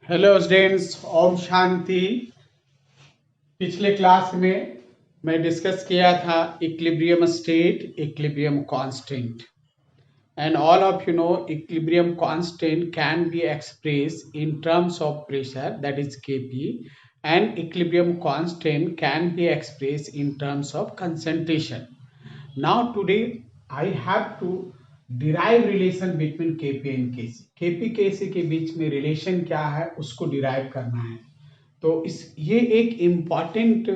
Hello students, Om Shanti. पिछले class में मैं डिस्कस किया था equilibrium state, equilibrium constant, and all of you know equilibrium constant can be expressed in terms of pressure, that is Kp, and equilibrium constant can be expressed in terms of concentration. Now today I have to derive relation between Kp and Kc. Kp Kc के बीच में relation क्या है उसको derive करना है। तो ये एक इम्पॉर्टेंट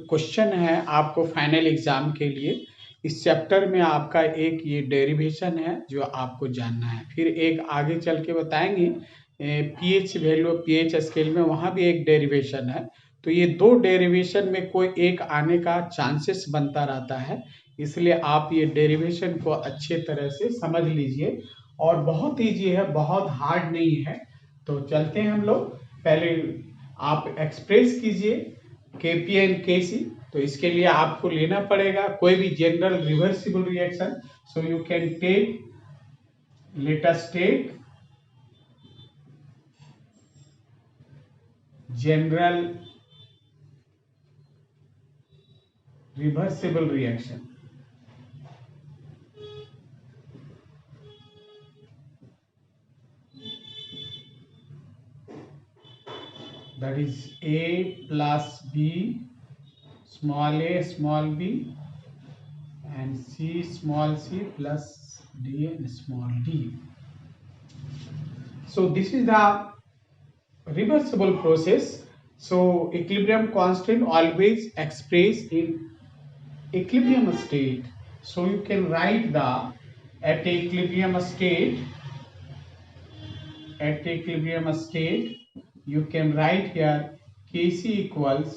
क्वेश्चन है आपको फाइनल एग्जाम के लिए। इस चैप्टर में आपका एक ये डेरिवेशन है जो आपको जानना है। फिर एक आगे चल के बताएंगे पीएच वैल्यू, पीएच स्केल में वहाँ भी एक डेरिवेशन है। तो ये दो डेरिवेशन में कोई एक आने का चांसेस बनता रहता है, इसलिए आप ये डेरिवेशन को अच्छे तरह से समझ लीजिए। और बहुत ईजी है, बहुत हार्ड नहीं है। तो चलते हैं हम लोग। पहले आप एक्सप्रेस कीजिए Kp एंड Kc। तो इसके लिए आपको लेना पड़ेगा कोई भी general reversible reaction. So you can take, let us take general reversible reaction. That is A plus B, small a small b, and C small c plus D and small d. So this is the reversible process. So equilibrium constant always expressed in equilibrium state. So you can write the at equilibrium state you can write here Kc equals,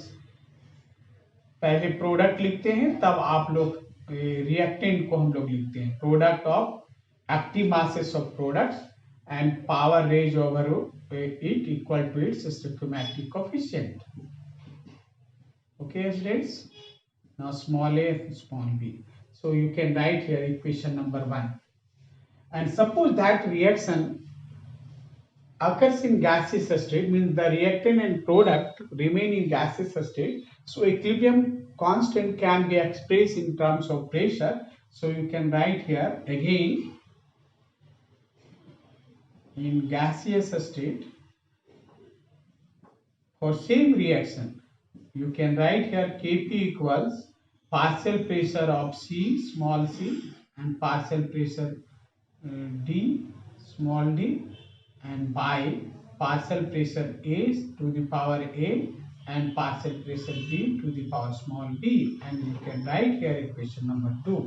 पहले product लिखते हैं तब आप लोग reactant को हम लोग लिखते हैं product of active masses of products and power raise over it equal to its stoichiometric coefficient. Okay students, now small a small b. So you can write here equation number 1, and suppose that reaction occurs in gaseous state, means the reactant and product remain in gaseous state. So equilibrium constant can be expressed in terms of pressure. So you can write here again, in gaseous state for same reaction you can write here Kp equals partial pressure of C small c and partial pressure D small d, and by partial pressure A to the power A and partial pressure B to the power small b, and you can write here equation number 2.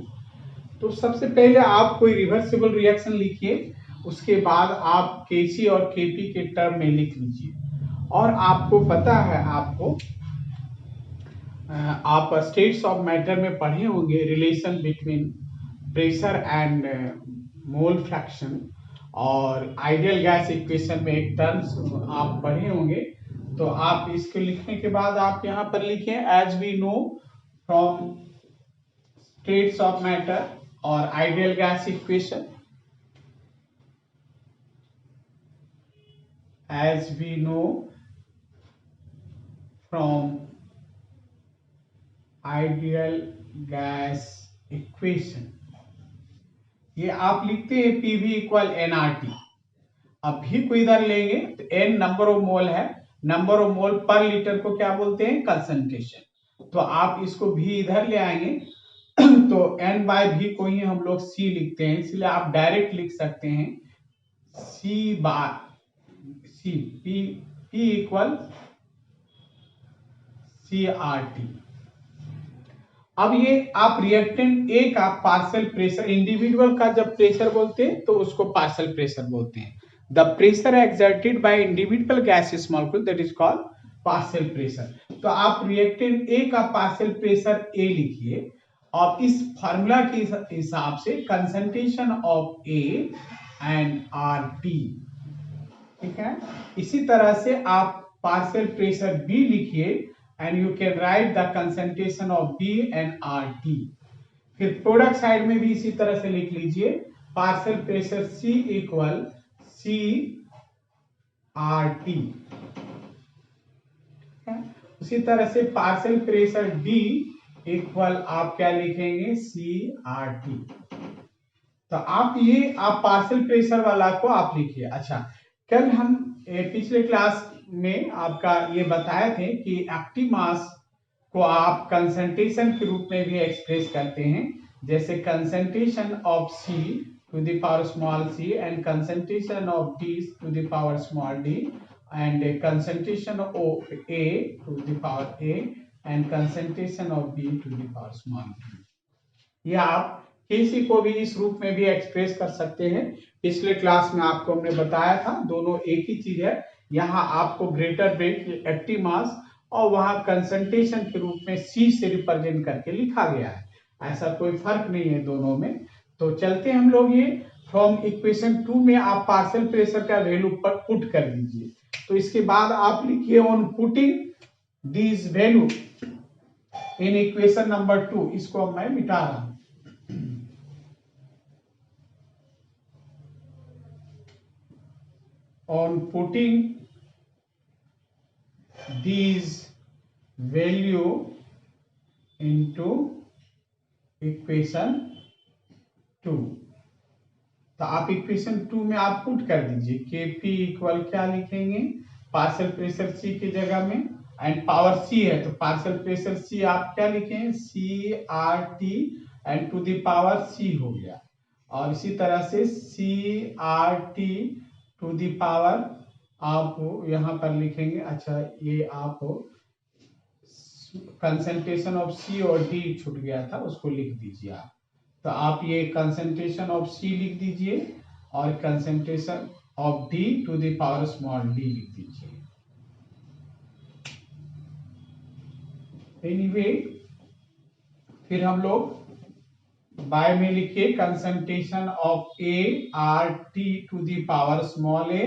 तो सबसे पहले आप कोई reversible reaction लिखिए, उसके बाद आप Kc और Kp के टर्म में लिख लीजिए। और आपको पता है, आप स्टेट्स ऑफ मैटर में पढ़े होंगे relation between pressure and mole fraction, और आइडियल गैस इक्वेशन में एक टर्म्स आप पढ़े होंगे। तो आप इसको लिखने के बाद आप यहाँ पर लिखें as we know from states of matter और ideal gas equation, as we know from ideal gas equation, ये आप लिखते हैं PV इक्वल nRT। अब भी को इधर लेंगे तो n नंबर ऑफ मोल है, नंबर ऑफ मोल पर लीटर को क्या बोलते हैं, कंसंट्रेशन। तो आप इसको भी इधर ले आएंगे तो n बाय v को ही हम लोग C लिखते हैं, इसलिए आप डायरेक्ट लिख सकते हैं C by C, P equal CRT। अब ये आप रिएक्टेंट ए का पार्शियल प्रेशर, इंडिविजुअल का जब प्रेशर बोलते हैं तो उसको पार्शियल प्रेशर बोलते हैं। The pressure exerted by individual gases molecule, that is called partial pressure. तो आप रिएक्टेंट ए का पार्शियल प्रेशर ए लिखिए, और इस फार्मूला के हिसाब से concentration of A and R T, ठीक है। इसी तरह से आप पार्शियल प्रेशर बी लिखिए, and you can write the concentration of B and R T. फिर प्रोडक्ट साइड में भी इसी तरह से लिख लीजिए partial pressure C equal C R T. है। उसी तरह से पार्शियल प्रेशर D इक्वल आप क्या लिखेंगे CRT। तो आप पार्शियल प्रेशर वाला को आप लिखिए। अच्छा, कल हम पिछले क्लास में आपका ये बताए थे कि एक्टिव मास को आप कंसंट्रेशन के रूप में भी एक्सप्रेस करते हैं, जैसे concentration of C to the power small c and concentration of D to the power small d and concentration of A to the power A and concentration of B to the power small b। या आप किसी को भी इस रूप में भी express कर सकते हैं। पिछले क्लास में आपको हमने बताया था दोनों एक ही चीज है। यहाँ आपको ग्रेटर वेट एक्टिव मास और वहां कंसंट्रेशन के रूप में C से रिप्रेजेंट करके लिखा गया है, ऐसा कोई फर्क नहीं है दोनों में। तो चलते हम लोग ये फ्रॉम इक्वेशन 2 में आप पार्शियल प्रेशर का वैल्यू पर पुट कर दीजिए। तो इसके बाद आप लिखिए on putting this value in equation number 2। इसको अब मैं मिटा रहा हूं। On putting these value into equation 2, तो आप इक्वेशन 2 में आप पुट कर दीजिए Kp इक्वल क्या लिखेंगे पार्शियल प्रेशर C की जगह में एंड पावर C है तो पार्शियल प्रेशर C आप क्या लिखें CRT and to the power C हो गया। और इसी तरह से CRT टू द पावर आप यहाँ पर लिखेंगे। अच्छा, ये आप कंसंट्रेशन ऑफ C और D छूट गया था उसको लिख दीजिए आप। तो आप ये कंसंट्रेशन ऑफ C लिख दीजिए और concentration of D to the power small d लिख दीजिए। एनीवे फिर हम लोग बाय में लिखिए concentration of A RT to the power small a,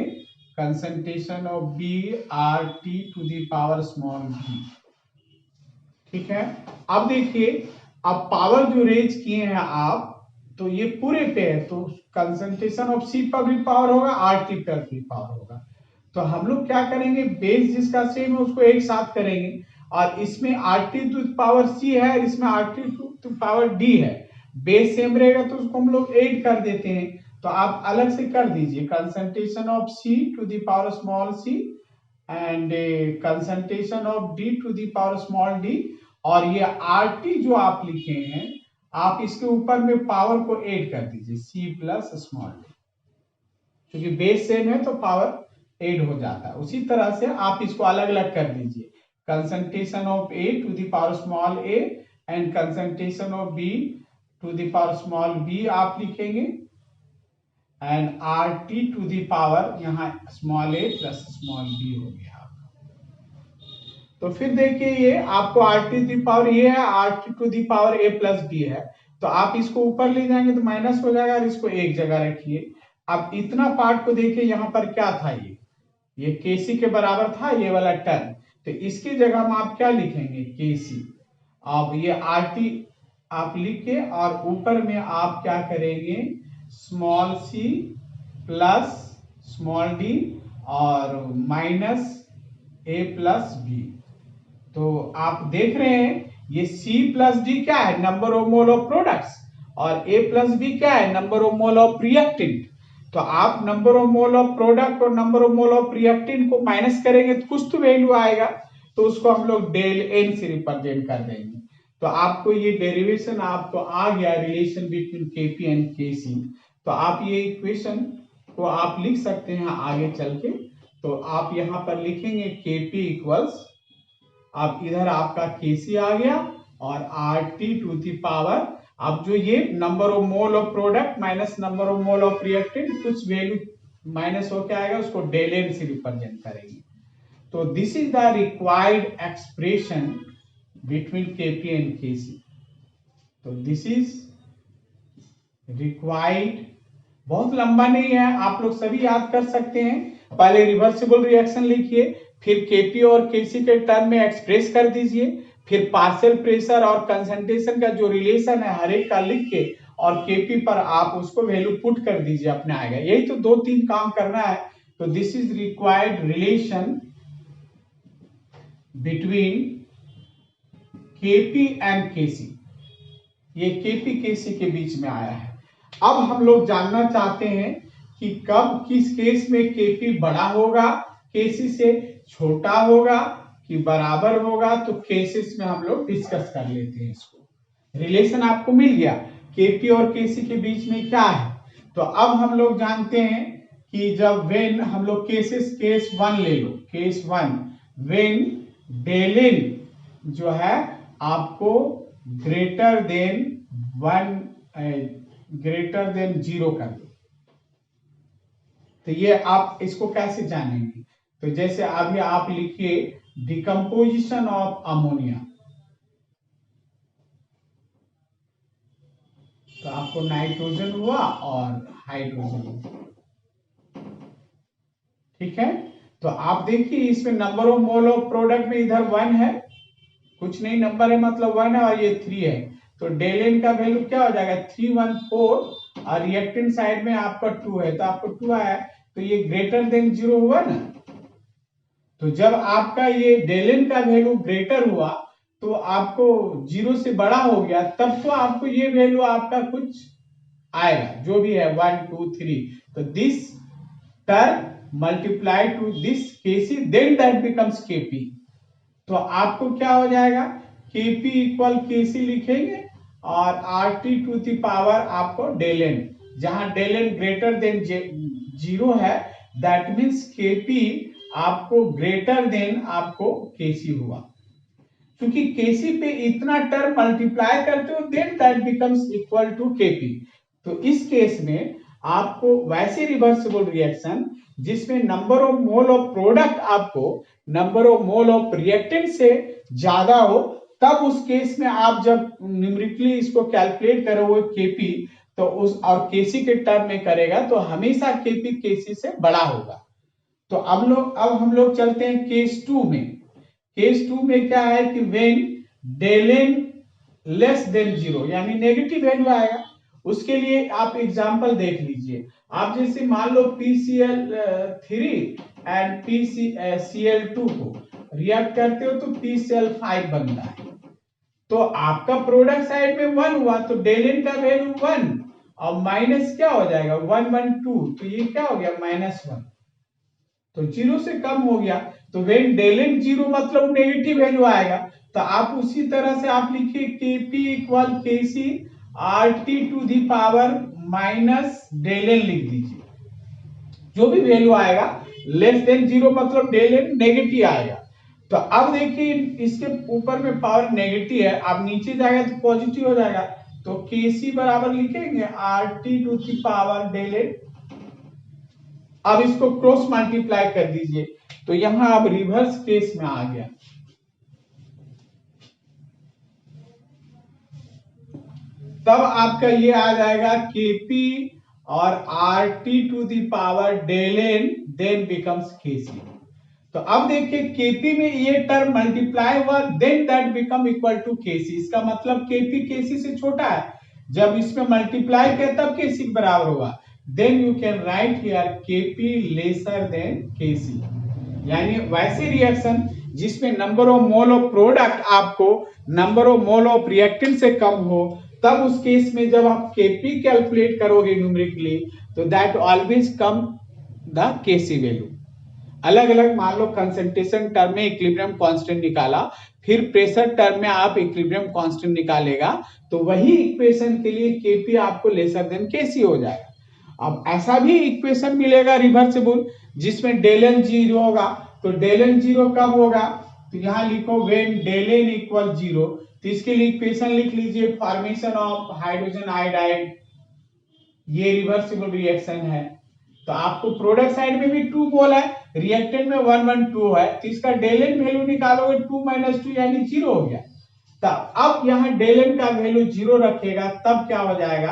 concentration of B RT to the power small b। ठीक है, अब देखिए अब पावर जो रेंज किए हैं आप तो ये पूरे पे है तो कंसंट्रेशन ऑफ C पर भी पावर होगा RT पर भी पावर होगा। तो हम लोग क्या करेंगे बेस जिसका सेम है उसको एक साथ करेंगे और इसमें RT टू पावर C है और इसमें RT टू पावर D है। बेस सेम रहेगा तो उसको हम लोग ऐड कर देते हैं। तो आप अलग से कर दीजिए concentration of C to the power small c and concentration of D to the power small d और ये RT जो आप लिखे हैं आप इसके ऊपर में पावर को ऐड कर दीजिए C प्लस स्मॉल d, क्योंकि बेस सेम है तो पावर ऐड हो जाता है। उसी तरह से आप इसको अलग अलग कर दीजिए concentration of A to the power small a and concentration of B to the power small b आप लिखेंगे and RT to the power यहाँ small a plus small b हो गया। तो फिर देखिए ये आपको RT टू द पावर ये है RT to the power a plus b है तो आप इसको ऊपर ले जाएंगे तो माइनस हो जाएगा और इसको एक जगह रखिए। अब इतना पार्ट को देखिए यहाँ पर क्या था ये KC के बराबर था ये वाला टर्म, तो इसकी जगह में आप क्या लिखेंगे KC। अब ये RT आप लिख के और ऊपर में आप क्या करेंगे small c plus small d और माइनस a प्लस b। तो आप देख रहे हैं ये C प्लस D क्या है number of mole of products और A प्लस B क्या है number of mole of reactant. तो आप number of mole of product और number of mole of reactant को माइनस करेंगे तो कुछ तो वैल्यू आएगा तो उसको हम लोग डेल N से रिप्रेजेंट कर देंगे। तो आपको ये डेरिवेशन आपको आ गया relation between Kp and Kc। तो आप ये इक्वेशन को आप लिख सकते हैं आगे चल के। तो आप यहाँ पर लिखेंगे Kp इक्वल्स अब इधर आपका KC आ गया और RT टू द पावर अब जो ये number of mole of product minus number of mole of reactant कुछ वैल्यू माइनस होके आएगा उसको डेल N से रिप्रेजेंट करेंगे। तो this is the required expression between Kp and KC। तो दिस इज रिक्वायर्ड, बहुत लंबा नहीं है आप लोग सभी याद कर सकते हैं। पहले रिवर्सिबल रिएक्शन लिखिए फिर Kp और Kc के टर्म में एक्सप्रेस कर दीजिए फिर पार्शियल प्रेशर और कंसंट्रेशन का जो रिलेशन है हर एक का लिख के और Kp पर आप उसको वैल्यू पुट कर दीजिए अपने आएगा। यही तो 2-3 काम करना है। तो this is required relation between KP and KC, ये केपी केसी के बीच में आया है। अब हम लोग जानना चाहते हैं कि कब किस केस में केपी बड़ा होगा, केसी से छोटा होगा कि बराबर होगा, तो केसेस में हम लोग डिस्कस कर लेते हैं इसको। रिलेशन आपको मिल गया केपी और केसी के बीच में क्या है। तो अब हम लोग जानते हैं कि जब वेन, हम लोग केसेस, केस वन ले लो, केस वन, वेन डेलिन जो है आपको ग्रेटर देन 0 कर दो। तो ये आप इसको कैसे जानेंगे, तो जैसे अभी आप लिखिए डिकम्पोजिशन ऑफ अमोनिया, तो आपको नाइट्रोजन हुआ और हाइड्रोजन हुआ। ठीक है, तो आप देखिए इसमें number of mole of product में इधर 1 है, कुछ नहीं नंबर है मतलब 1 है, और ये 3 है, तो डेल एन का वैल्यू क्या हो जाएगा 314, और रिएक्टेंट साइड में आपका 2 है, तो आपको 2 आया, तो ये ग्रेटर देन 0 हुआ ना। तो जब आपका ये डेल एन का वैल्यू ग्रेटर हुआ तो आपको 0 से बड़ा हो गया, तब तो आपको ये वैल्यू आपका कुछ आएगा, जो भी है 1 2 3, तो this term multiply to this KC, then that becomes KP. तो आपको क्या हो जाएगा केपी इक्वल केसी लिखेंगे, और R T to the power आपको डेल एन, जहां डेल एन ग्रेटर देन 0 है, दैट मीन्स केपी आपको ग्रेटर देन आपको केसी हुआ। क्योंकि केसी पे इतना टर्म मल्टीप्लाई करते हो, then that becomes equal to KP. तो इस केस में आपको वैसे रिवर्सिबल रिएक्शन जिसमें number of mole of product आपको number of mole of reactant से ज्यादा हो, तब उस केस में आप जब न्यूमेरिकली इसको कैलकुलेट करोगे केपी, तो उस और केसी के टर्म में करेगा तो हमेशा केपी केसी से बड़ा होगा। तो अब हम लोग चलते हैं केस 2 में। केस 2 में क्या है कि when del N less than 0, यानी नेगेटिव वैल्यू आएगा। उसके लिए आप एग्जांपल देख लीजिए, आप जैसे मान लो PCl3 एंड PCl2 को रिएक्ट करते हो तो PCl5 बनता है, तो आपका प्रोडक्ट साइड में 1 हुआ, तो डेल एन का वैल्यू 1 और माइनस क्या हो जाएगा 1 1 2, तो ये क्या हो गया -1, तो 0 से कम हो गया। तो वेन डेल एन 0 मतलब नेगेटिव वैल्यू आएगा, तो आप उसी तरह से आप लिखिए KP equal KC R T to the power minus del N लिख दीजिए, जो भी वैल्यू आएगा लेस देन 0 मतलब डेल एन नेगेटिव आएगा। तो अब देखिए इसके ऊपर में पावर नेगेटिव है, अब नीचे जाएगा तो पॉजिटिव हो जाएगा, तो केसी बराबर लिखेंगे R T to the power del N. अब इसको क्रॉस मल्टीप्लाई कर दीजिए, तो यहां अब रिवर्स केस में आ गया, तब आपका ये आ जाएगा केपी और R T to the power del n then becomes KC. तो अब देखिए केपी में ये टर्म मल्टीप्लाई हुआ, then that become equal to KC, इसका मतलब केपी केसी से छोटा है, जब इसमें मल्टीप्लाई किया तब केसी के बराबर होगा, then you can write here KP lesser than KC. यानी वैसे रिएक्शन जिसमें number of mole of product आपको number of mole of reactant से कम हो, तब उस केस में जब आप केपी कैलकुलेट करोगे न्यूमेरिकली, तो दैट ऑलवेज कम द केसी वैल्यू। अलग अलग मान लो कंसंट्रेशन टर्म में इक्विलिब्रियम कांस्टेंट निकाला, फिर प्रेशर टर्म में आप इक्विलिब्रियम कांस्टेंट निकालेगा, तो वही इक्वेशन के लिए केपी आपको लेसर देन केसी हो जाएगा। अब ऐसा भी इक्वेशन मिलेगा रिवर्सिबल जिसमें डेल एन 0 होगा, तो डेल एन 0 कब होगा, तो यहां लिखो व्हेन डेल एन इक्वल 0, तो इसके लिए इक्वेशन लिख लीजिए फॉर्मेशन ऑफ हाइड्रोजन आयोडाइड, ये रिवर्सिबल रिएक्शन है। तो आपको प्रोडक्ट साइड में भी 2 मोल है, रिएक्टेंट में 1 1 2 है, तो इसका डेल एन वैल्यू निकालोगे 2 - 2 यानी 0 हो गया। तब अब यहाँ डेल एन का वैल्यू 0 रखेगा, तब क्या हो जाएगा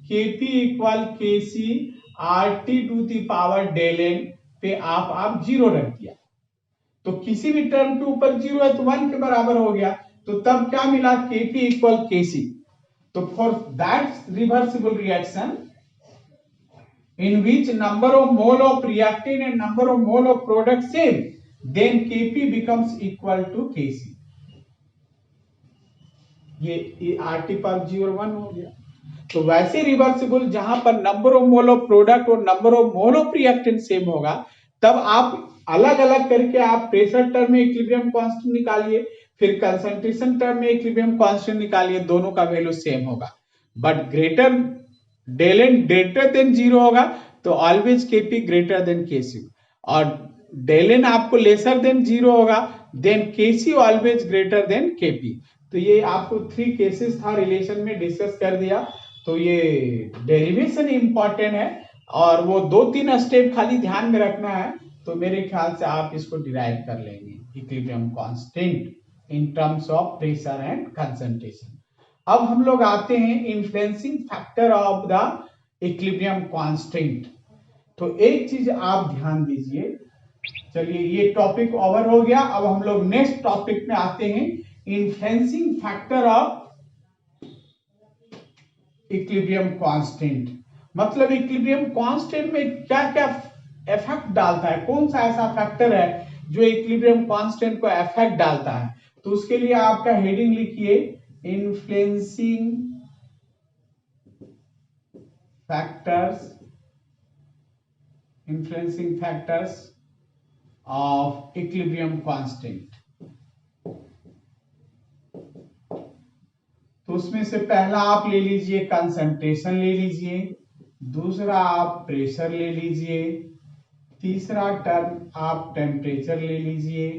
KP equal KC R T to the power del N पे आप 0 रख दिया, तो किसी भी टर्म के ऊपर 0 है तो 1 के बराबर हो गया, तो तब क्या मिला केपी इक्वल केसी। तो for that reversible reaction in which number of mole of reactant and number of mole of product same, then Kp becomes equal to Kc. ये RT पावर G और 1 हो गया। तो वैसे रिवर्सिबल जहां पर number of mole of product और number of mole of reactant same होगा, तब आप अलग अलग करके आप प्रेशर टर्म में इक्विलिब्रियम कांस्टेंट निकालिए, फिर कंसंट्रेशन टर्म में इक्विलिब्रियम कांस्टेंट निकालिए, दोनों का वैल्यू सेम होगा। But greater del N greater than 0 होगा तो always KP greater than KC, और डेल एन आपको लेसर देन 0 होगा then KC always greater than KP. तो ये आपको 3 केसेस था रिलेशन में डिस्कस कर दिया। तो ये डेरिवेशन इंपॉर्टेंट है और वो 2-3 स्टेप खाली ध्यान में रखना है, तो मेरे ख्याल से आप इसको डिराइव कर लेंगे equilibrium constant in terms of pressure and concentration. अब हम लोग आते हैं influencing factor of the equilibrium constant. तो एक चीज आप ध्यान दीजिए, चलिए ये टॉपिक ओवर हो गया। अब हम लोग नेक्स्ट टॉपिक में आते हैं, influencing factor of equilibrium constant. मतलब इक्विलिब्रियम कांस्टेंट में क्या क्या इफेक्ट डालता है, कौन सा ऐसा फैक्टर है जो इक्विलिब्रियम कांस्टेंट को इफेक्ट डालता है। तो उसके लिए आपका हेडिंग लिखिए influencing factors of equilibrium constant. तो उसमें से पहला आप ले लीजिए कंसंट्रेशन ले लीजिए, दूसरा आप प्रेशर ले लीजिए, तीसरा टर्म आप टेम्परेचर ले लीजिए,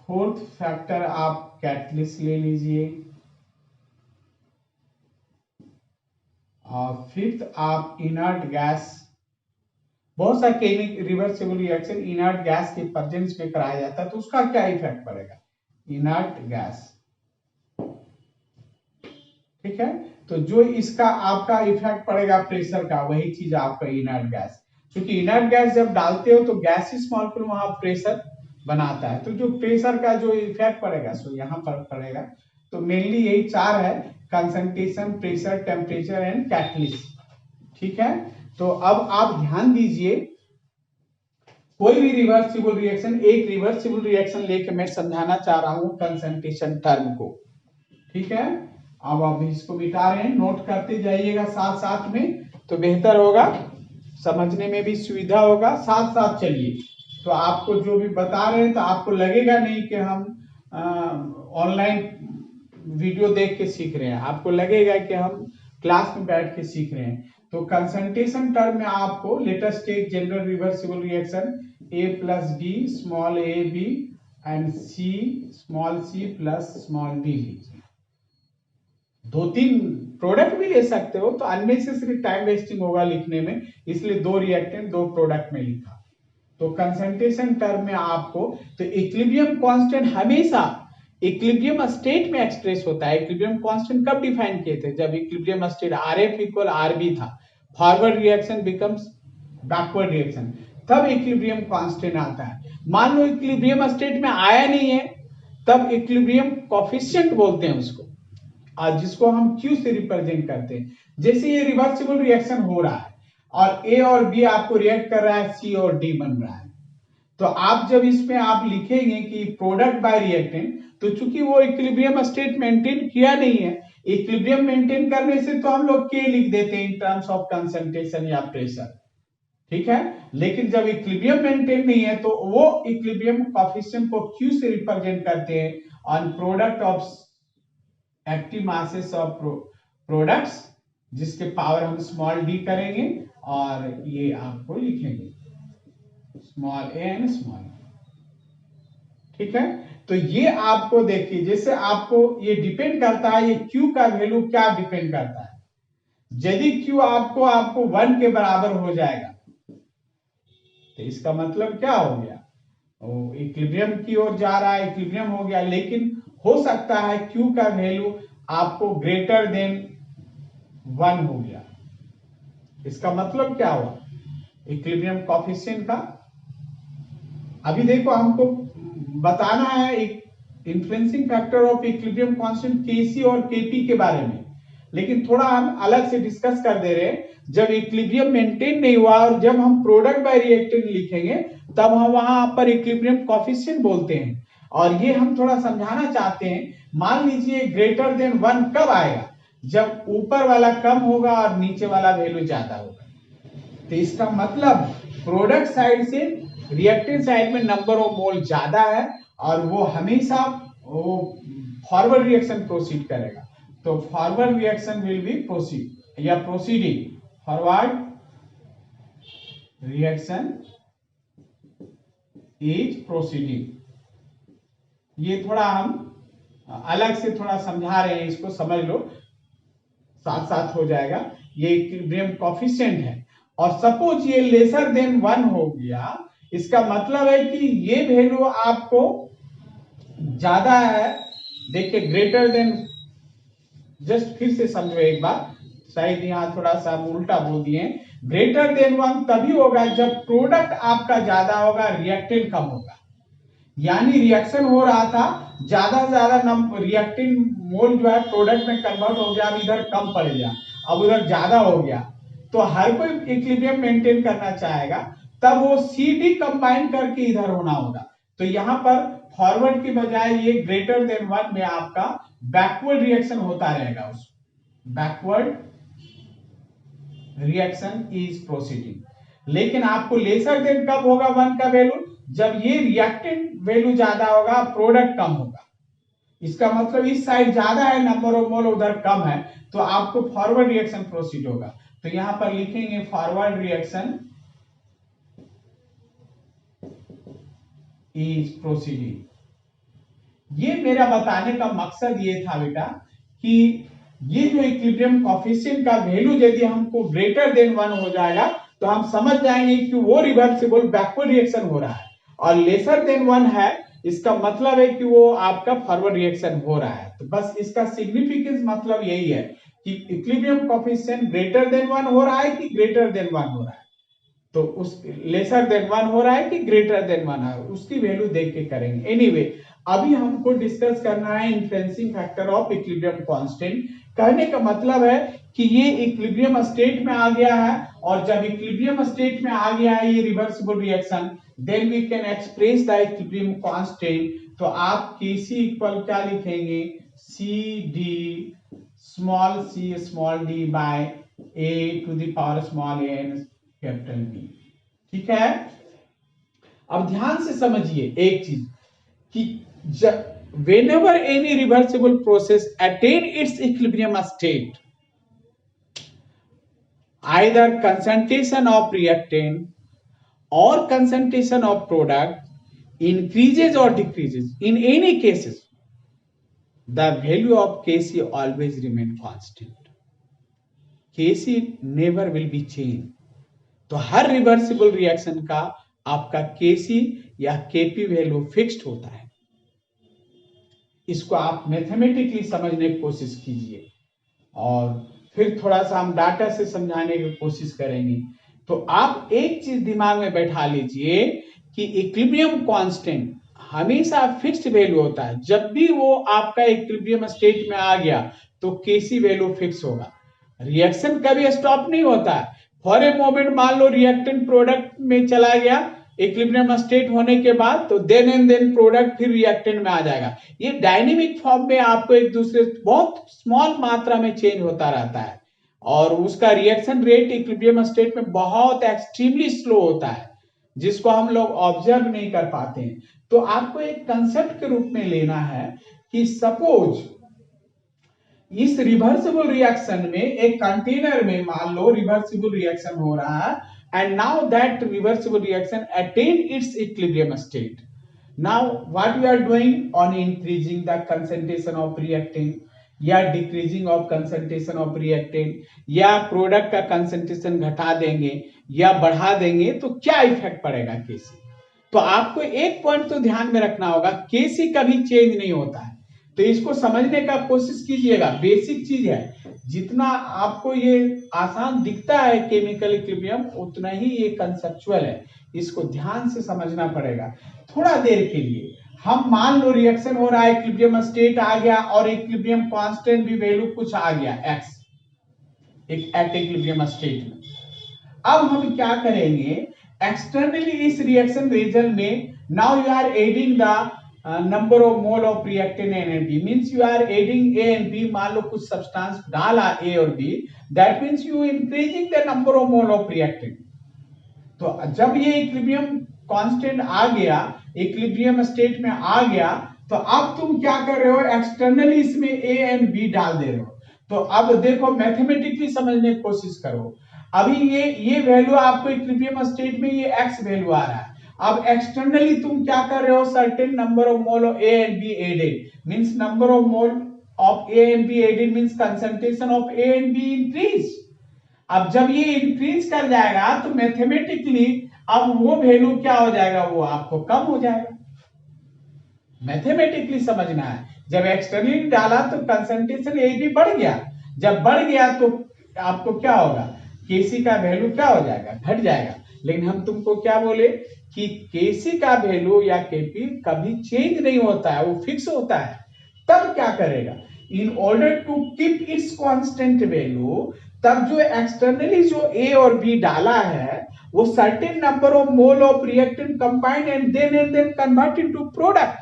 फोर्थ फैक्टर आप कैटलिस्ट ले लीजिए, और फिफ्थ आप इनर्ट गैस। बहुत सा chemical reversible reaction inert gas के प्रेजेंस में कराया जाता है, तो उसका क्या इफेक्ट पड़ेगा, इनर्ट गैस। ठीक है, तो जो इसका आपका इफेक्ट पड़ेगा प्रेशर का, वही चीज आपका इनर्ट गैस। क्योंकि इनर्ट गैस जब डालते हो तो गैसियस मॉलिक्यूल वहां प्रेशर बनाता है, तो जो प्रेशर का जो इफेक्ट पड़ेगा सो यहाँ पर पड़ेगा। तो मेनली यही 4 है, concentration, pressure, temperature and catalyst. ठीक है, तो अब आप ध्यान दीजिए, कोई भी रिवर्सिबल रिएक्शन, एक रिवर्सिबल रिएक्शन लेके मैं समझाना चाह रहा हूं कंसंट्रेशन टर्म को। ठीक है, अब आप इसको मिटा रहे हैं, नोट करते जाइएगा साथ साथ में, तो बेहतर होगा, समझने में भी सुविधा होगा। साथ साथ चलिए, तो आपको जो भी बता रहे हैं तो आपको लगेगा नहीं कि हम ऑनलाइन वीडियो देख के सीख रहे हैं, आपको लगेगा कि हम क्लास में बैठ के सीख रहे हैं। तो कंसंट्रेशन टर्म में आपको let us take general reversible reaction A + D small a b and C small c plus small d लीजिए। 2-3 प्रोडक्ट भी ले सकते हो, तो अननेसेसरी टाइम वेस्टिंग होगा लिखने में, इसलिए 2 रिएक्टेंट 2 प्रोडक्ट में लिखा। तो कंसंट्रेशन टर्म में आपको, तो इक्विलिब्रियम कांस्टेंट हमेशा इक्विलिब्रियम स्टेट में एक्सप्रेस होता है। इक्विलिब्रियम कांस्टेंट कब डिफाइन किए थे, जब इक्विलिब्रियम स्टेट Rf = Rb था, forward reaction becomes backward reaction, तब इक्विलिब्रियम कांस्टेंट आता है। मान लो इक्विलिब्रियम स्टेट में आया नहीं है, तब इक्विलिब्रियम कोएफिशिएंट बोलते हैं उसको, और जिसको हम Q से रिप्रेजेंट करते हैं। जैसे ये रिवर्सिबल रिएक्शन हो रहा है और A और B आपको रिएक्ट कर रहा है, C और D बन रहा है, तो आप जब इसमें आप लिखेंगे कि प्रोडक्ट बाय रिएक्टेंट, तो चूंकि वो इक्विलिब्रियम स्टेट मेंटेन किया नहीं है, इक्विलिब्रियम मेंटेन करने से तो हम लोग K लिख देते हैं इन टर्म्स ऑफ कंसंट्रेशन या प्रेशर। ठीक है, लेकिन जब इक्विलिब्रियम मेंटेन नहीं है तो वो इक्विलिब्रियम कोएफिशिएंट को Q से रिप्रेजेंट करते हैं on product of active masses of products, जिसके पावर हम स्मॉल d करेंगे, और ये आपको लिखेंगे स्मॉल a एंड स्मॉल। ठीक है, तो ये आपको देखिए, जैसे आपको ये डिपेंड करता है, ये Q का वैल्यू क्या डिपेंड करता है। यदि Q आपको 1 के बराबर हो जाएगा, तो इसका मतलब क्या हो गया, इक्विलिब्रियम की ओर जा रहा है, इक्विलिब्रियम हो गया। लेकिन हो सकता है Q का वैल्यू आपको ग्रेटर देन 1 हो गया, इसका मतलब क्या हुआ, इक्विलिब्रियम कोएफिशिएंट का। अभी देखो, हमको बताना है एक influencing factor of equilibrium constant Kc और Kp के बारे में। लेकिन थोड़ा हम अलग से डिस्कस कर दे रहे हैं। जब इक्विलिब्रियम मेंटेन नहीं हुआ और जब हम प्रोडक्ट बाय रिएक्टेंट लिखेंगे तब हम वहां पर इक्विलिब्रियम कोफिशिएंट बोलते हैं। और ये हम थोड़ा समझाना चाहते हैं। मान लीजिए ग्रेटर देन 1 कब आएगा? जब ऊपर वाला कम होगा और नीचे वाला वैल्यू ज्यादा होगा। तो इसका मतलब प्रोडक्ट साइड से रिएक्टेंट साइड में नंबर ऑफ मोल ज्यादा है और वो हमेशा वो फॉरवर्ड रिएक्शन प्रोसीड करेगा। तो forward reaction will be proceed या proceeding, forward reaction is proceeding. ये थोड़ा हम अलग से थोड़ा समझा रहे हैं, इसको समझ लो, साथ साथ हो जाएगा। ये इक्विलिब्रियम कोफिशिएंट है और सपोज ये लेसर देन 1 हो गया, इसका मतलब है कि ये वैल्यू आपको ज्यादा है। देखिए ग्रेटर देन, जस्ट फिर से समझो एक बार, शायद यहां थोड़ा सा हम उल्टा बोल दिए। ग्रेटर देन 1 तभी होगा जब प्रोडक्ट आपका ज्यादा होगा, रिएक्टेंट कम होगा। यानी रिएक्शन हो रहा था, ज्यादा से ज्यादा रिएक्टेंट मोल जो है प्रोडक्ट में कन्वर्ट हो गया, अब इधर कम पड़ गया, अब उधर ज्यादा हो गया। तो हर कोई इक्विलिब्रियम मेंटेन करना चाहेगा, तब वो CD कंबाइन करके इधर होना होगा। तो यहां पर फॉरवर्ड की बजाय ये ग्रेटर देन 1 में आपका बैकवर्ड रिएक्शन होता रहेगा। उस बैकवर्ड रिएक्शन इज प्रोसीडिंग। लेकिन आपको लेसर देन कब होगा 1 का वैल्यू? जब ये रिएक्टेंट वैल्यू ज्यादा होगा, प्रोडक्ट कम होगा। इसका मतलब इस साइड ज्यादा है नंबर ऑफ मोल, उधर कम है, तो आपको फॉरवर्ड रिएक्शन प्रोसीड होगा। तो यहां पर लिखेंगे फॉरवर्ड रिएक्शन इज प्रोसीडिंग। ये मेरा बताने का मकसद ये था बेटा कि ये जो इक्विलिब्रियम कोफिशिएंट का वैल्यू यदि हमको ग्रेटर देन 1 हो जाएगा तो हम समझ जाएंगे कि वो रिवर्सिबल बैकवर्ड रिएक्शन हो रहा है, और लेसर देन 1 है, इसका मतलब है कि वो आपका फॉरवर्ड रिएक्शन हो रहा है। तो बस इसका सिग्निफिकेंस मतलब यही है कि इक्विलिब्रियम कोफिशिएंट ग्रेटर देन 1 हो रहा है कि ग्रेटर देन 1 हो रहा है। तो उस लेसर देन 1 हो रहा है कि ग्रेटर देन 1 है, उसकी वैल्यू देख के करेंगे। एनीवे अभी हमको डिस्कस करना है influencing factor of equilibrium constant. कहने का मतलब है कि ये इक्विलिब्रियम स्टेट में आ गया है, और जब इक्विलिब्रियम स्टेट में आ गया है ये reversible reaction, then we can express the equilibrium constant. तो आप Kc इक्वल क्या लिखेंगे? CD small c small d by a to the power small n capital B। ठीक है, अब ध्यान से समझिए एक चीज कि whenever any reversible process attain its equilibrium state, either concentration of reactant or concentration of product increases or decreases, in any cases the value of Kc always remain constant. Kc never will be changed. तो हर reversible reaction का आपका Kc या Kp value fixed होता है। इसको आप mathematically समझने की कोशिश कीजिए और फिर थोड़ा सा हम डाटा से समझाने की कोशिश करेंगे। तो आप एक चीज दिमाग में बैठा लीजिए कि इक्विलिब्रियम कांस्टेंट हमेशा फिक्स्ड वैल्यू होता है। जब भी वो आपका इक्विलिब्रियम स्टेट में आ गया तो Kc वैल्यू फिक्स होगा। रिएक्शन कभी स्टॉप नहीं होता है। फॉर ए मोमेंट मान लो रिएक्टेंट प्रोडक्ट में चला गया इक्विलिब्रियम स्टेट होने के बाद, तो देन एंड देन प्रोडक्ट फिर रिएक्टेंट में आ जाएगा। ये डायनेमिक फॉर्म में आपको एक दूसरे बहुत स्मॉल मात्रा में चेंज होता रहता है, और उसका रिएक्शन रेट इक्विलिब्रियम स्टेट में बहुत एक्सट्रीमली स्लो होता है, जिसको हम लोग ऑब्जर्व नहीं कर पाते हैं। तो आपको एक कंसेप्ट के रूप में लेना है कि सपोज इस रिवर्सिबल रिएक्शन में एक कंटेनर में मान लो रिवर्सिबल रिएक्शन हो रहा है, and now that reversible reaction attain its equilibrium state. Now what we are doing on increasing the concentration of reactant या decreasing of concentration of reactant या प्रोडक्ट का concentration घटा देंगे या बढ़ा देंगे तो क्या इफेक्ट पड़ेगा Kc। तो आपको एक पॉइंट तो ध्यान में रखना होगा, Kc कभी चेंज नहीं होता है। तो इसको समझने का कोशिश कीजिएगा, बेसिक चीज है। जितना आपको ये आसान दिखता है केमिकल इक्विलिब्रियम, उतना ही ये कंसेप्चुअल है। इसको ध्यान से समझना पड़ेगा। थोड़ा देर के लिए हम मान लो रिएक्शन हो रहा है, इक्विलिब्रियम स्टेट आ गया और इक्विलिब्रियम कांस्टेंट भी वैल्यू कुछ आ गया x, एक एट इक्विलिब्रियम स्टेट में। अब हम क्या करेंगे, एक्सटर्नली इस रिएक्शन रिजल्ट में now you are adding the number of mole of reactant N and B, means you are adding A and B. मान लो कुछ सब्सटेंस डाला ए और B, that means you increasing the number of mole of reactant. तो जब ये equilibrium constant आ गया, equilibrium state में आ गया, तो अब तुम क्या कर रहे हो, एक्सटर्नली इसमें ए एंड बी डाल दे रहे हो। तो अब देखो मैथमेटिकली समझने की कोशिश करो। अभी ये वैल्यू आपको इक्विलिब्रियम स्टेट में ये x वैल्यू आ रहा है। अब एक्सटर्नली तुम क्या कर रहे हो, certain number of mole of A and B added, means number of mole of A and B added means concentration of A and B increase. अब जब ये इंक्रीज कर जाएगा तो मैथमेटिकली अब वो वैल्यू क्या हो जाएगा, वो आपको कम हो जाएगा। मैथमेटिकली समझना है। जब एक्सटर्नली डाला तो कंसंट्रेशन ए भी बढ़ गया, जब बढ़ गया तो आपको क्या होगा, केसी का वैल्यू क्या हो जाएगा, घट जाएगा। लेकिन हम तुमको क्या बोले कि केसी का वैल्यू या केपी कभी चेंज नहीं होता है, वो फिक्स होता है। तब क्या करेगा, in order to keep its constant value, तब जो एक्सटर्नली जो ए और बी डाला है वो certain number of mole of reactant combined and then convert into product.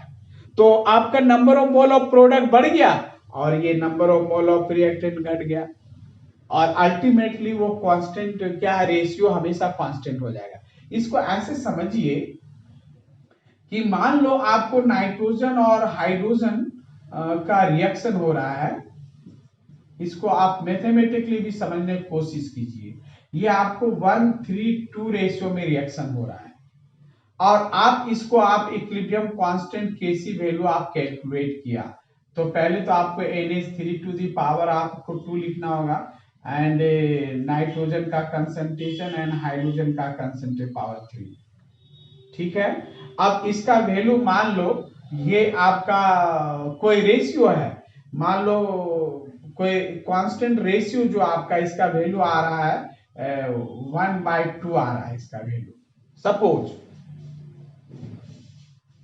तो आपका number of mole of product बढ़ गया और ये number of mole of reactant घट गया, और अल्टीमेटली वो कांस्टेंट क्या, रेशियो हमेशा कांस्टेंट हो जाएगा। इसको ऐसे समझिए कि मान लो आपको नाइट्रोजन और हाइड्रोजन का रिएक्शन हो रहा है, इसको आप मैथमेटिकली भी समझने की कोशिश कीजिए। ये आपको 1:3:2 रेशियो में रिएक्शन हो रहा है, और आप इसको आप इक्विलिब्रियम कांस्टेंट केसी वैल्यू आप कैलकुलेट किया। तो पहले तो आपको NH3 टू दी पावर आपको 2 लिखना होगा, एंड नाइट्रोजन का कंसंट्रेशन एंड हाइड्रोजन का कंसंट्रेशन पावर 3, ठीक है। अब इसका वैल्यू मान लो ये आपका कोई रेशियो है, मान लो कोई कांस्टेंट रेशियो जो आपका इसका वैल्यू आ रहा है 1/2 आ रहा है इसका वैल्यू सपोज।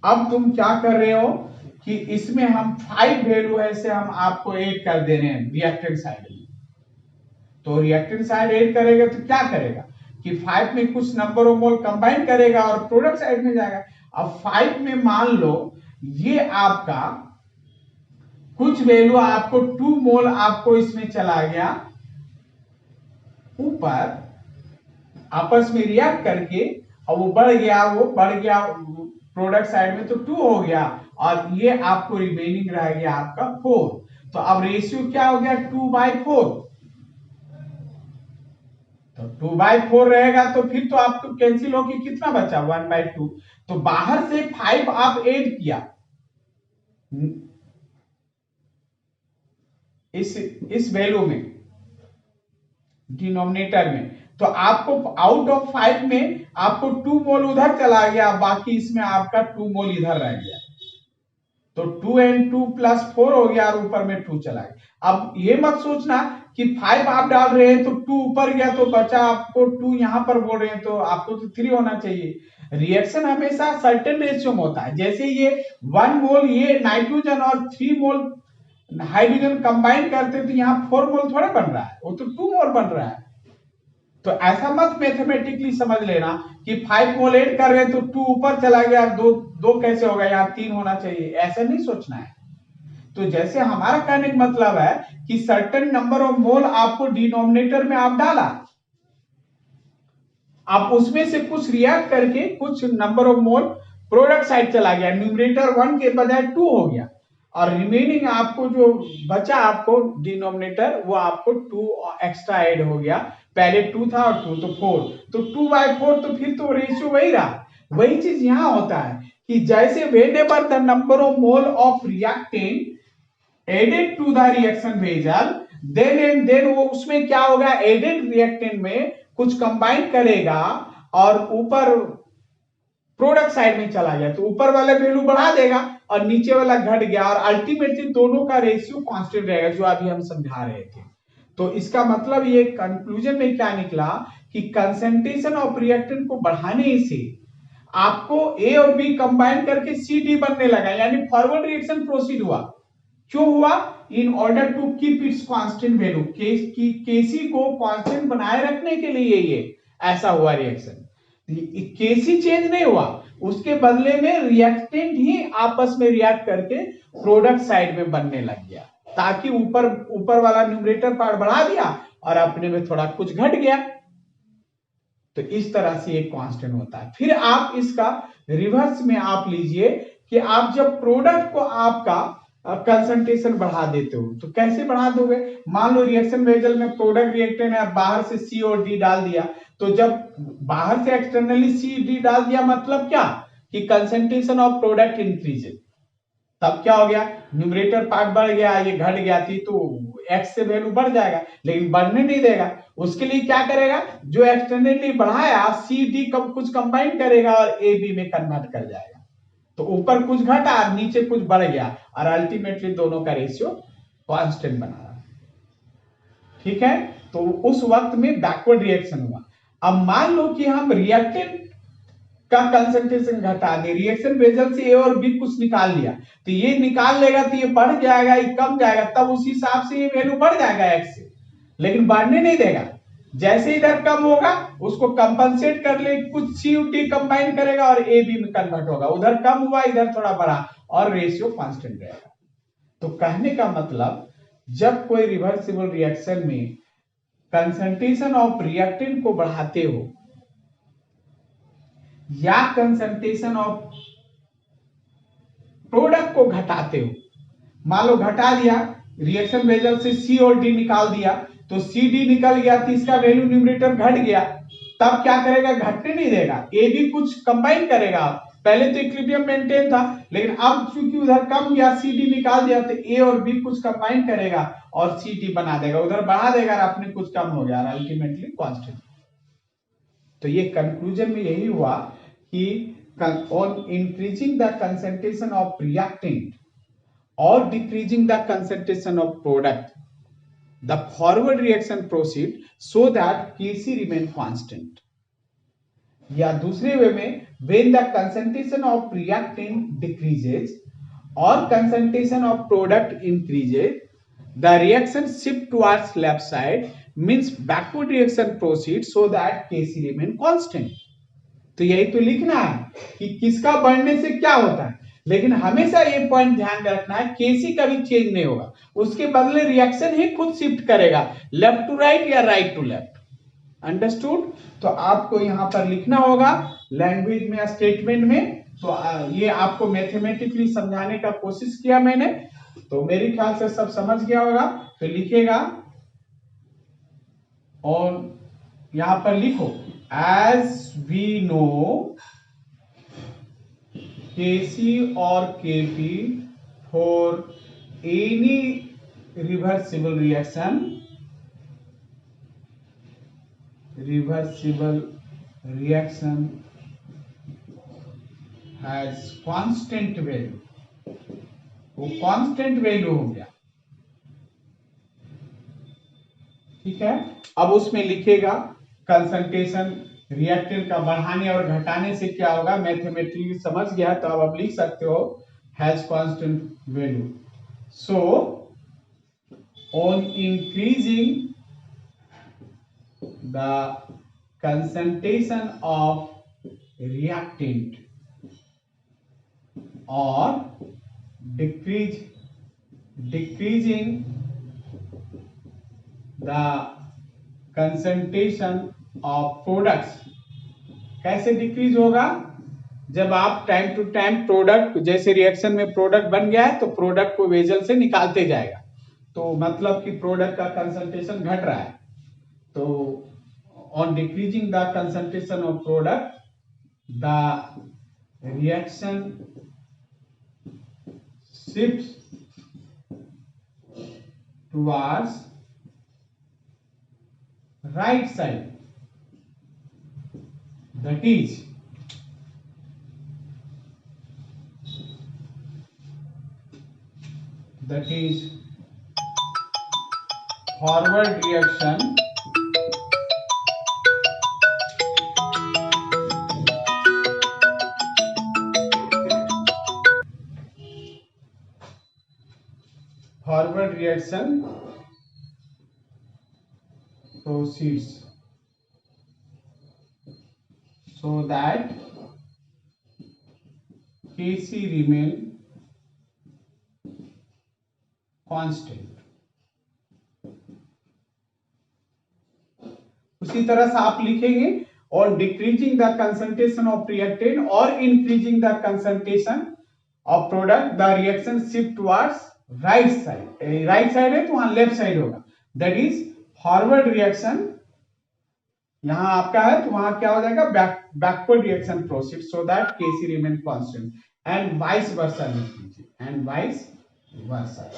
अब तुम क्या कर रहे हो कि इसमें हम 5 वैल्यू ऐसे हम आपको ऐड कर दे रहे हैं रिएक्टेंट साइड में। तो रिएक्टेंट साइड ऐड करेगा तो क्या करेगा कि 5 में कुछ नंबर ऑफ मोल कंबाइन करेगा और प्रोडक्ट साइड में जाएगा। अब 5 में मान लो ये आपका कुछ वैल्यू आपको 2 मोल आपको इसमें चला गया ऊपर, आपस में रिएक्ट करके, और वो बढ़ गया प्रोडक्ट साइड में तो 2 हो गया, और ये आपको रिमेनिंग रह गया आपका 4। तो अब रेशियो क्या हो गया 2/4। तो 2/4 रहेगा तो फिर तो आपको कैंसिल होगी, कितना बचा 1/2। तो बाहर से 5 आप ऐड किया इस वैल्यू में डिनोमिनेटर में, तो आपको आउट ऑफ 5 में आपको 2 मोल उधर चला गया, बाकी इसमें आपका 2 मोल इधर रह गया। तो 2 and 2 + 4 हो गया और ऊपर में 2 चला गया। अब ये मत सोचना कि 5 आप डाल रहे हैं तो 2 ऊपर गया तो बचा आपको 2, यहां पर बोल रहे हैं तो आपको तो 3 होना चाहिए। रिएक्शन हमेशा सर्टेन रेशियो में होता है। जैसे ये 1 मोल ये नाइट्रोजन और 3 मोल हाइड्रोजन कंबाइन करते तो यहाँ 4 मोल थोड़ा बन रहा है, वो तो 2 मोल बन रहा है। तो ऐसा मत मैथमेटिकली समझ लेना कि 5 मोल ऐड कर रहे हैं तो 2 ऊपर चला गया, 2 कैसे होगा, यहाँ 3 होना चाहिए, ऐसा नहीं सोचना है। तो जैसे हमारा कहने का मतलब है कि सर्टेन नंबर ऑफ मोल आपको डिनोमिनेटर में आप डाला, आप उसमें से कुछ रिएक्ट करके कुछ number of mole product side चला गया, न्यूमरेटर 1 के बजाय 2 हो गया, और रिमेनिंग आपको जो बचा आपको डिनोमिनेटर वो आपको 2 एक्स्ट्रा ऐड हो गया। पहले 2 था और 2 तो 4, तो 2/4, तो फिर तो रेशियो वही रहा। वही चीज यहां होता है कि जैसे whenever the number of mole of reactant added to the reaction vessel, then वो उसमें क्या होगा, एडेड रिएक्टेंट में कुछ कंबाइन करेगा और ऊपर प्रोडक्ट साइड में चला गया, तो ऊपर वाला वैल्यू बढ़ा देगा और नीचे वाला घट गया, और अल्टीमेटली दोनों का रेशियो कांस्टेंट रहेगा, जो अभी हम समझा रहे थे। तो इसका मतलब ये कंक्लूजन में क्या निकला कि कंसंट्रेशन ऑफ रिएक्टेंट को बढ़ाने से आपको ए और बी कंबाइन करके सी डी बनने लगा, यानी फॉरवर्ड रिएक्शन प्रोसीड हुआ। क्यों हुआ? In order to keep its constant value, KC को कांस्टेंट बनाए रखने के लिए ये ऐसा हुआ रिएक्शन। केसी चेंज नहीं हुआ, उसके बदले में रिएक्टेंट ही आपस में रिएक्ट करके प्रोडक्ट साइड में बनने लग गया, ताकि ऊपर वाला न्यूमरेटर पार्ट बढ़ा दिया और अपने में थोड़ा कुछ घट गया। तो इस तरह से एक कांस्टेंट होता है। फिर आप इसका रिवर्स में आप लीजिए कि आप जब प्रोडक्ट को आपका कंसंट्रेशन बढ़ा देते हो तो कैसे बढ़ा दोगे? मान लो रिएक्शन वेसल में प्रोडक्ट रिएक्टेंट है, बाहर से सी और डी डाल दिया, तो जब बाहर से एक्सटर्नली सी डी डाल दिया मतलब क्या कि कंसंट्रेशन ऑफ प्रोडक्ट इंक्रीजेज। तब क्या हो गया? न्यूमरेटर पार्ट बढ़ गया, ये घट गया थी तो एक्स से वैल्यू बढ़ जाएगा, लेकिन बढ़ने नहीं देगा। उसके लिए क्या करेगा? जो एक्सटर्नली बढ़ाया सी डी कब कुछ कंबाइन करेगा और ए बी में कन्वर्ट कर जाएगा। तो ऊपर कुछ घटा, नीचे कुछ बढ़ गया और अल्टीमेटली दोनों का रेशियो कांस्टेंट बना रहा। ठीक है, तो उस वक्त में बैकवर्ड रिएक्शन हुआ। अब मान लो कि हम रिएक्टेंट का कंसंट्रेशन घटा दे, रिएक्शन वेसल से ए और बी कुछ निकाल लिया, तो ये निकाल लेगा तो ये बढ़ जाएगा, ये कम जाएगा, तब उस हिसाब से ये वैल्यू बढ़ जाएगा एक्स से, लेकिन बढ़ने नहीं देगा। जैसे इधर कम होगा उसको कंपनसेट कर ले, कुछ सी डी कंबाइन करेगा और ए बी में कन्वर्ट होगा, उधर कम हुआ इधर थोड़ा बढ़ा और रेशियो कांस्टेंट रहेगा। तो कहने का मतलब जब कोई रिवर्सिबल रिएक्शन में कंसंट्रेशन ऑफ रिएक्टेंट को बढ़ाते हो या कंसंट्रेशन ऑफ प्रोडक्ट को घटाते हो, मान लो घटा दिया, रिएक्शन वेसल से सी और डी निकाल दिया, तो सी डी निकल गया तो इसका वैल्यू न्यूमरेटर घट गया, तब क्या करेगा? घटने नहीं देगा, ए भी कुछ कंबाइन करेगा। पहले तो इक्विलिब्रियम मेंटेन था, लेकिन अब चूंकि उधर कम गया, सी डी निकाल दिया, तो ए और बी कुछ कंबाइन करेगा और सी डी बना देगा, उधर बढ़ा देगा, अपने कुछ कम हो गया, अल्टीमेटली कांस्टेंट। तो ये कंक्लूजन में यही हुआ कि on increasing the concentration of reactant or decreasing the concentration of product, the forward reaction proceed so that Kc remain constant. या दूसरे वे में when the concentration of reactant decreases or concentration of product increases, the reaction shift towards left side, means backward reaction proceeds so that Kc remain constant. तो यही तो लिखना है कि किसका बढ़ने से क्या होता है, लेकिन हमेशा ये पॉइंट ध्यान में रखना है केसी कभी चेंज नहीं होगा, उसके बदले रिएक्शन ही खुद शिफ्ट करेगा लेफ्ट टू राइट या राइट टू लेफ्ट। अंडरस्टूड? तो आपको यहां पर लिखना होगा लैंग्वेज में या स्टेटमेंट में। तो ये आपको मैथमेटिकली समझाने का कोशिश किया मैंने, तो मेरे ख्याल से सब समझ गया होगा। तो लिखेगा और यहां पर लिखो as we know Kc or Kp for any reversible reaction has constant value, वो कांस्टेंट वैल्यू हो गया। ठीक है, अब उसमें लिखेगा कंसंट्रेशन रिएक्टेंट का बढ़ाने और घटाने से क्या होगा, मैथमेटिकली समझ गया तो अब लिख सकते हो has constant value. So on increasing the concentration of reactant और decreasing the concentration of products, कैसे डिक्रीज होगा? जब आप टाइम टू टाइम प्रोडक्ट, जैसे रिएक्शन में प्रोडक्ट बन गया है तो प्रोडक्ट को वेजल से निकालते जाएगा, तो मतलब कि प्रोडक्ट का कंसंट्रेशन घट रहा है। तो on decreasing the concentration of product the reaction shifts towards right side, that is forward reaction forward reaction proceeds so that Kc remain constant। उसी तरह से आप लिखेंगे और decreasing the concentration of reactant और increasing the concentration of product the reaction shift towards right side. Right side है तो वहां लेफ्ट साइड होगा, दैट इज फॉरवर्ड रिएक्शन। यहां आपका है तो वहां क्या हो जाएगा, backward reaction proceed so that KC remain constant and vice versa लिख लीजिए, एंड वाइस वर्सा।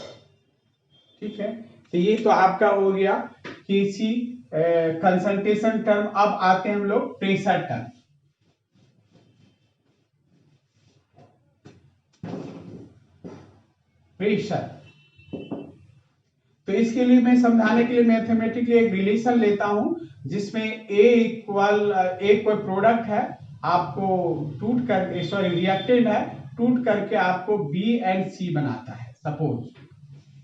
ठीक है, तो ये तो आपका हो गया केसी कंसंट्रेशन टर्म। अब आते हैं हम लोग प्रेशर टर्म। प्रेशर, तो इसके लिए मैं समझाने के लिए मैथमेटिकली एक रिलेशन लेता हूं जिसमें ए कोई प्रोडक्ट है, आपको टूट कर, सॉरी रिएक्टेंट है, टूट करके आपको बी एंड सी बनाता है सपोज।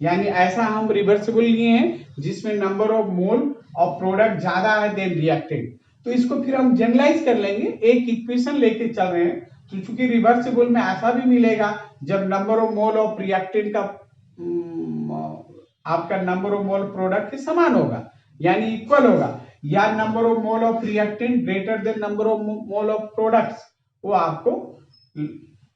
यानी ऐसा हम रिवर्सिबल लिए हैं जिसमें number of mole of product ज्यादा है देन रिएक्टेंट। तो इसको फिर हम जनरलाइज कर लेंगे, एक इक्वेशन लेके चल रहे हैं। तो चूंकि रिवर्सिबल में ऐसा भी मिलेगा जब number of mole of reactant का आपका नंबर ऑफ मोल प्रोडक्ट के समान होगा यानी इक्वल होगा, या number of mole of reactant greater than number of mole of products, वो आपको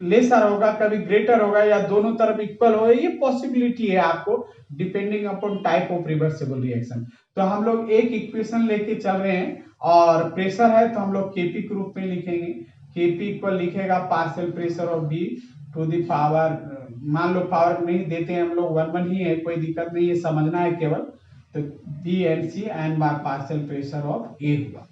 लेसर होगा, कभी ग्रेटर होगा, या दोनों तरफ इक्वल होगा। ये पॉसिबिलिटी है आपको depending upon type of reversible reaction. तो हम लोग एक इक्वेशन लेके चल रहे हैं और प्रेशर है तो हम लोग केपी के रूप में लिखेंगे। केपी इक्वल लिखेगा partial pressure of B to the power, मान लो पावर नहीं देते हैं हम लोग, 1 ही है, कोई दिक्कत नहीं है, समझना है केवल। तो B and C and by partial pressure of A हुआ।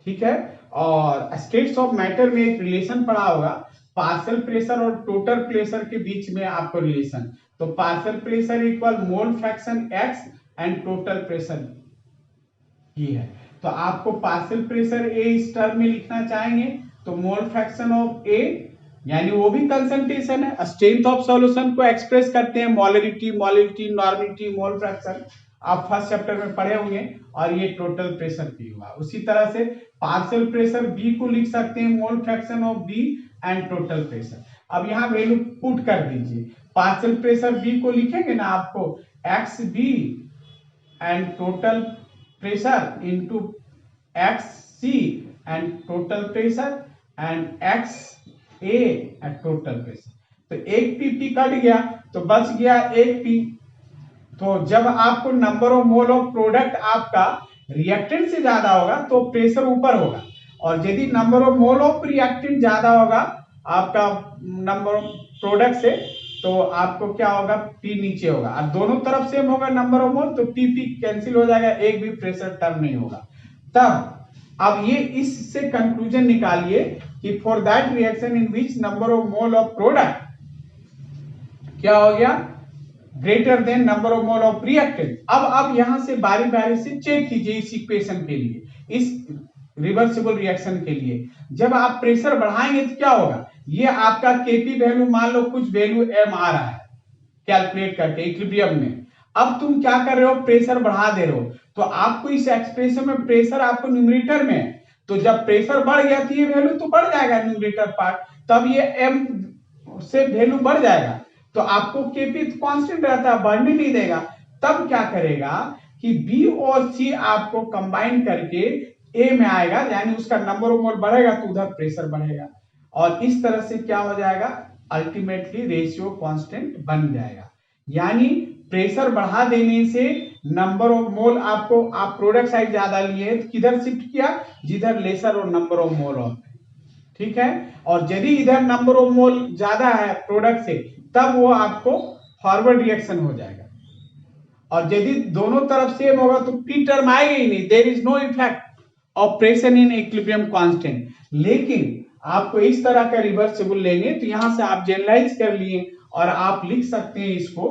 ठीक है, और स्टेट्स ऑफ मैटर में एक रिलेशन पढ़ा होगा, पार्शियल प्रेशर और टोटल प्रेशर के बीच में आपको रिलेशन। तो partial pressure equal mole fraction x and total pressure ये है। तो आपको पार्शियल प्रेशर ए इस टर्म में लिखना चाहेंगे तो मोल फ्रैक्शन ऑफ ए, यानी वो भी कंसंट्रेशन है। स्ट्रेंथ ऑफ सॉल्यूशन को एक्सप्रेस करते हैं मोलरिटी, नॉर्मलिटी, मोल फ्रैक्शन, आप फर्स्ट चैप्टर में पढ़े होंगे। और ये टोटल प्रेशर पी हुआ। उसी तरह से पार्शियल प्रेशर बी को लिख सकते हैं mole fraction of B and total pressure. अब यहाँ वैल्यू पुट कर दीजिए, पार्शियल प्रेशर बी को लिखेंगे ना आपको X B and total pressure into X C and total pressure and X A and total pressure. तो एक पी कट गया तो बच गया एक पी। तो जब आपको number of mole of product आपका रिएक्टेंट से ज्यादा होगा तो प्रेशर ऊपर होगा, और यदि number of mole of reactant ज्यादा होगा आपका नंबर ऑफ प्रोडक्ट से तो आपको क्या होगा, पी नीचे होगा। और दोनों तरफ सेम होगा नंबर ऑफ मोल तो पी कैंसिल हो जाएगा, एक भी प्रेशर टर्म नहीं होगा। तब अब ये इससे कंक्लूजन निकालिए कि for that reaction in which number of mole of product क्या हो गया, greater than number of mole of reactant. अब यहां से बारी बारी से चेक कीजिए इस इक्वेशन के लिए, इस रिवर्सिबल रिएक्शन के लिए जब आप प्रेशर बढ़ाएंगे तो क्या होगा, ये आपका केपी वैल्यू मान लो कुछ वैल्यू एम आ रहा है कैलकुलेट करके इक्विलिब्रियम में। अब तुम क्या कर रहे हो, प्रेशर बढ़ा दे रहे हो, तो आपको इस एक्सप्रेशन में प्रेशर आपको न्यूमरेटर में है, तो जब प्रेशर बढ़ गया तो ये वैल्यू तो बढ़ जाएगा न्यूमरेटर पार्ट, तब ये एम से वैल्यू बढ़ जाएगा। तो आपको केपी कांस्टेंट रहता है, बढ़ने नहीं देगा। तब क्या करेगा कि बी और सी आपको कंबाइन करके ए में आएगा, यानी उसका नंबर ऑफ मोल बढ़ेगा तो उधर प्रेशर बढ़ेगा, और इस तरह से क्या हो जाएगा, अल्टीमेटली रेशियो कांस्टेंट बन जाएगा। यानी प्रेशर बढ़ा देने से नंबर ऑफ मोल आपको, आप प्रोडक्ट साइड ज्यादा लिए तो किधर शिफ्ट किया, जिधर लेसर और नंबर ऑफ मोल ऑफ। ठीक है, और यदि इधर नंबर ऑफ मोल ज्यादा है प्रोडक्ट से तब वो आपको फॉरवर्ड रिएक्शन हो जाएगा, और यदि दोनों तरफ सेम होगा तो पी टर्म आएगा ही नहीं, there is no effect of pressure in equilibrium constant. लेकिन आपको इस तरह का रिवर्सिबल लेंगे तो यहां से आप जनरलाइज कर लिए और आप लिख सकते हैं इसको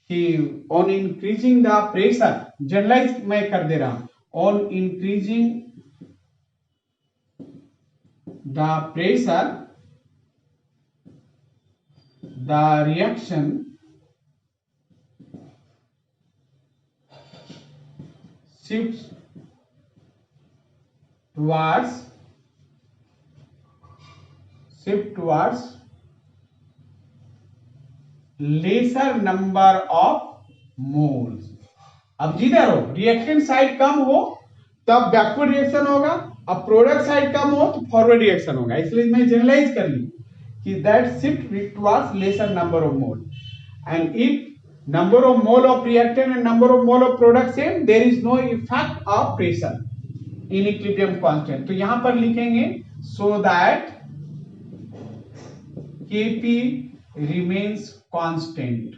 कि on increasing the pressure, generalise मैं कर दे रहा हूं, on increasing the pressure the reaction shifts towards lesser number of moles. अब जिधर हो रिएक्टेंट साइड कम हो तब बैकवर्ड रिएक्शन होगा, अब प्रोडक्ट साइड कम हो तो फॉरवर्ड रिएक्शन होगा. इसलिए मैं जनरलाइज कर ली कि that shift towards laser number of mole. And if number of mole of reactant and number of mole of product same, there is no effect of pressure in equilibrium constant. तो यहां पर लिखेंगे so that Kp remains constant.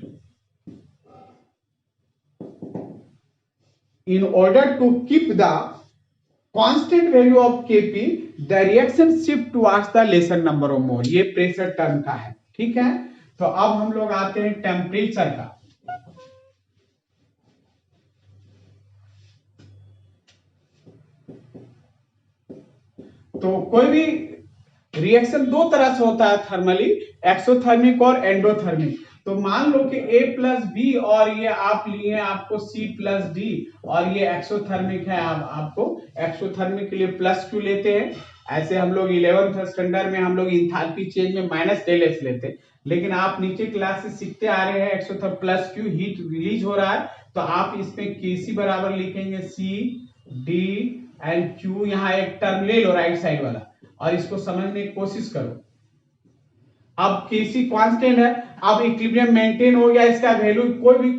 In order to keep the constant value of Kp, the reaction shift towards the lesser number of mole. ये pressure term का है. ठीक है, तो अब हम लोग आते हैं टेम्परेचर का. तो कोई भी रिएक्शन दो तरह से होता है थर्मली, एक्सोथर्मिक और एंडोथर्मिक. तो मान लो कि A प्लस बी और ये आप लिए आपको C प्लस डी और ये एक्सोथर्मिक है. आपको एक्सोथर्मिक के लिए प्लस क्यू लेते हैं. ऐसे हम लोग 11th स्टैंडर्ड में हम लोग इंथैल्पी चेंज में माइनस डेल एस लेते हैं. लेकिन आप नीचे क्लास से सीखते आ रहे हैं exothermic plus Q heat release हो रहा है, तो आप इसमें Kc बराबर लिखेंगे C D एंड Q. यहाँ एक टर्म ले लो राइट साइड वाला और इसको समझने की कोशिश करो. अब Kc कांस्टेंट है, अब इक्विलिब्रियम मेंटेन हो गया, इसका वैल्यू कोई भी